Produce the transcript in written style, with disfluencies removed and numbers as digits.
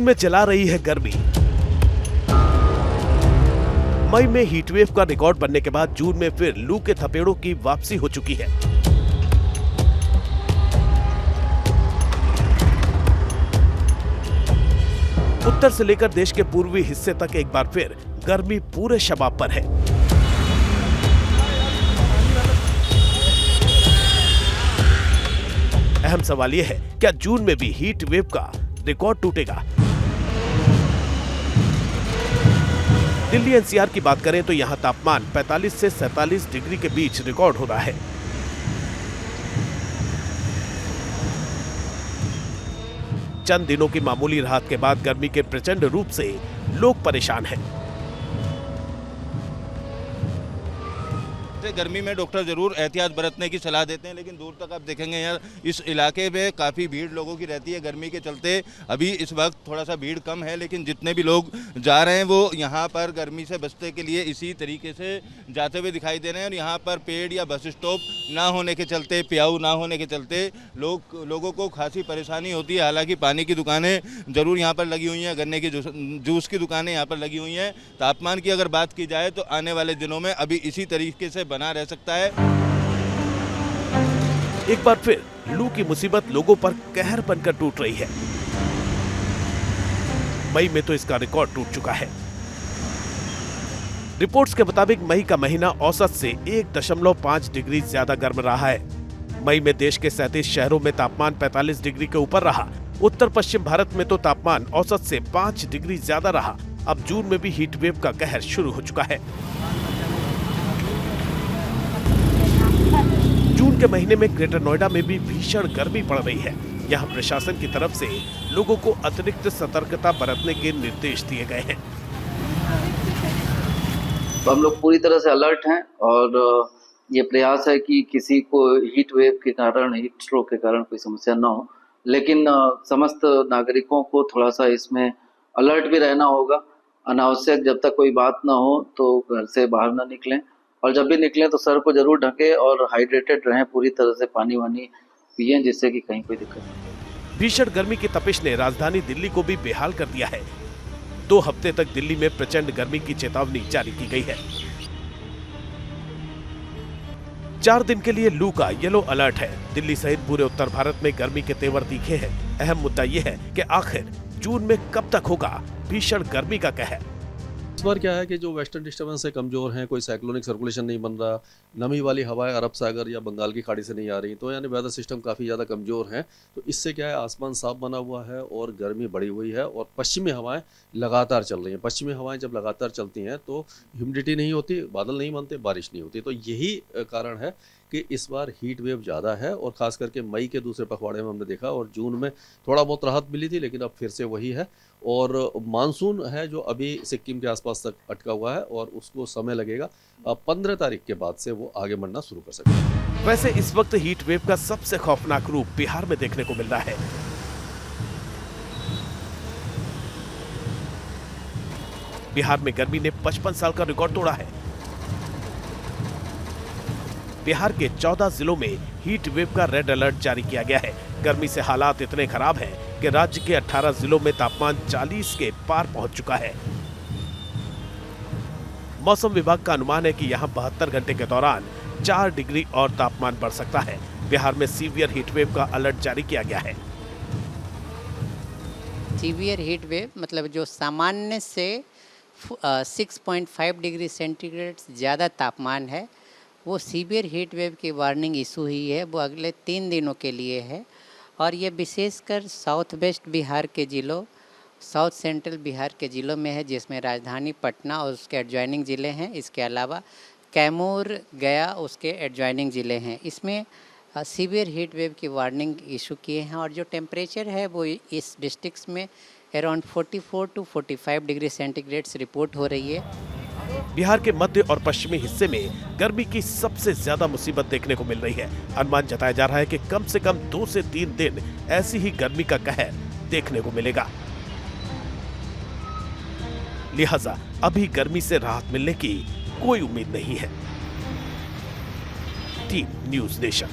में चला रही है गर्मी। मई में हीटवेव का रिकॉर्ड बनने के बाद जून में फिर लू के थपेड़ों की वापसी हो चुकी है। उत्तर से लेकर देश के पूर्वी हिस्से तक एक बार फिर गर्मी पूरे शबाब पर है। अहम सवाल यह है, क्या जून में भी हीट वेव का रिकॉर्ड टूटेगा? दिल्ली एनसीआर की बात करें तो यहां तापमान 45 से 47 डिग्री के बीच रिकॉर्ड हो रहा है। चंद दिनों की मामूली राहत के बाद गर्मी के प्रचंड रूप से लोग परेशान हैं। गर्मी में डॉक्टर जरूर एहतियात बरतने की सलाह देते हैं, लेकिन दूर तक आप देखेंगे यार इस इलाके में काफ़ी भीड़ लोगों की रहती है गर्मी के चलते। अभी इस वक्त थोड़ा सा भीड़ कम है, लेकिन जितने भी लोग जा रहे हैं वो यहाँ पर गर्मी से बचने के लिए इसी तरीके से जाते हुए दिखाई दे रहे हैं। और यहाँ पर पेड़ या बस स्टॉप ना होने के चलते, प्याऊ ना होने के चलते लोगों को खासी परेशानी होती है। हालांकि पानी की दुकानें ज़रूर यहाँ पर लगी हुई हैं, गन्ने की जूस की दुकानें यहाँ पर लगी हुई हैं। तापमान की अगर बात की जाए तो आने वाले दिनों में अभी इसी तरीके से बना रह सकता है। एक बार फिर लू की मुसीबत लोगों पर कहर बनकर टूट रही है। मई में तो इसका रिकॉर्ड टूट चुका है। रिपोर्ट्स के मुताबिक मई का महीना औसत से 1.5 डिग्री ज्यादा गर्म रहा है। मई में देश के 37 शहरों में तापमान 45 डिग्री के ऊपर रहा। उत्तर पश्चिम भारत में तो तापमान औसत से 5 डिग्री ज्यादा रहा। अब जून में भी हीट वेव का कहर शुरू हो चुका है। जून के महीने में ग्रेटर नोएडा में भी भीषण गर्मी पड़ रही है। यहाँ प्रशासन की तरफ से लोगों को अतिरिक्त सतर्कता बरतने के निर्देश दिए गए हैं। हम लोग पूरी तरह से अलर्ट हैं और ये प्रयास है कि किसी को हीट वेव के कारण, हीट स्ट्रोक के कारण कोई समस्या न हो। लेकिन समस्त नागरिकों को थोड़ा सा इसमें अलर्ट भी रहना होगा। अनावश्यक जब तक कोई बात ना हो तो घर से बाहर ना निकलें, और जब भी निकलें तो सर को जरूर ढकें और हाइड्रेटेड रहें, पूरी तरह से पानी वानी पिएं जिससे कि कहीं कोई दिक्कत नहीं। भीषण गर्मी की तपिश ने राजधानी दिल्ली को भी बेहाल कर दिया है। 2 हफ्ते तक दिल्ली में प्रचंड गर्मी की चेतावनी जारी की गई है। 4 दिन के लिए लू का येलो अलर्ट है। दिल्ली सहित पूरे उत्तर भारत में गर्मी के तेवर तीखे हैं। अहम मुद्दा यह है कि आखिर जून में कब तक होगा भीषण गर्मी का कहर। इस बार क्या है कि जो वेस्टर्न डिस्टर्बेंस से कमज़ोर हैं, कोई साइक्लोनिक सर्कुलेशन नहीं बन रहा, नमी वाली हवाएं अरब सागर या बंगाल की खाड़ी से नहीं आ रही, तो यानी वेदर सिस्टम काफ़ी ज़्यादा कमज़ोर हैं। तो इससे क्या है, आसमान साफ बना हुआ है और गर्मी बढ़ी हुई है और पश्चिमी हवाएं लगातार चल रही हैं। पश्चिमी हवाएं जब लगातार चलती हैं तो ह्यूमिडिटी नहीं होती, बादल नहीं बनते, बारिश नहीं होती। तो यही कारण है कि इस बार हीट वेव ज़्यादा है। और ख़ास करके मई के दूसरे पखवाड़े में हमने देखा, और जून में थोड़ा बहुत राहत मिली थी, लेकिन अब फिर से वही है। और मानसून है जो अभी सिक्किम के आसपास तक अटका हुआ है और उसको समय लगेगा। 15 तारीख के बाद से वो आगे बढ़ना शुरू कर सकते हैं। वैसे इस वक्त हीट वेव का सबसे खौफनाक रूप बिहार में देखने को मिल रहा है। बिहार में गर्मी ने 55 साल का रिकॉर्ड तोड़ा है। बिहार के 14 जिलों में हीट वेव का रेड अलर्ट जारी किया गया है। गर्मी से हालात इतने खराब हैं कि राज्य के 18 जिलों में तापमान 40 के पार पहुंच चुका है। मौसम विभाग का अनुमान है कि यहां 72 घंटे के दौरान 4 डिग्री और तापमान बढ़ सकता है। बिहार में सीवियर हीट वेव का अलर्ट जारी किया गया है। सीवियर हीट वेव मतलब जो सामान्य से 6.5 डिग्री सेंटीग्रेड ज़्यादा तापमान है, वो सीवियर हीट वेव की वार्निंग इशू हुई है। वो अगले 3 दिनों के लिए है और ये विशेषकर साउथ वेस्ट बिहार के ज़िलों, साउथ सेंट्रल बिहार के ज़िलों में है, जिसमें राजधानी पटना और उसके एडजॉइनिंग ज़िले हैं। इसके अलावा कैमूर, गया उसके एडजॉइनिंग ज़िले हैं। इसमें सीवियर हीट वेव की वार्निंग इशू किए हैं और जो टेम्परेचर है वो इस डिस्ट्रिक्ट्स में around 44 to 45 degree centigrade report हो रही है। बिहार के मध्य और पश्चिमी हिस्से में गर्मी की सबसे ज्यादा मुसीबत देखने को मिल रही है। अनुमान जताया जा रहा है कि कम से कम 2 से 3 दिन ऐसी ही गर्मी का कहर देखने को मिलेगा। लिहाजा अभी गर्मी से राहत मिलने की कोई उम्मीद नहीं है। Team news nation.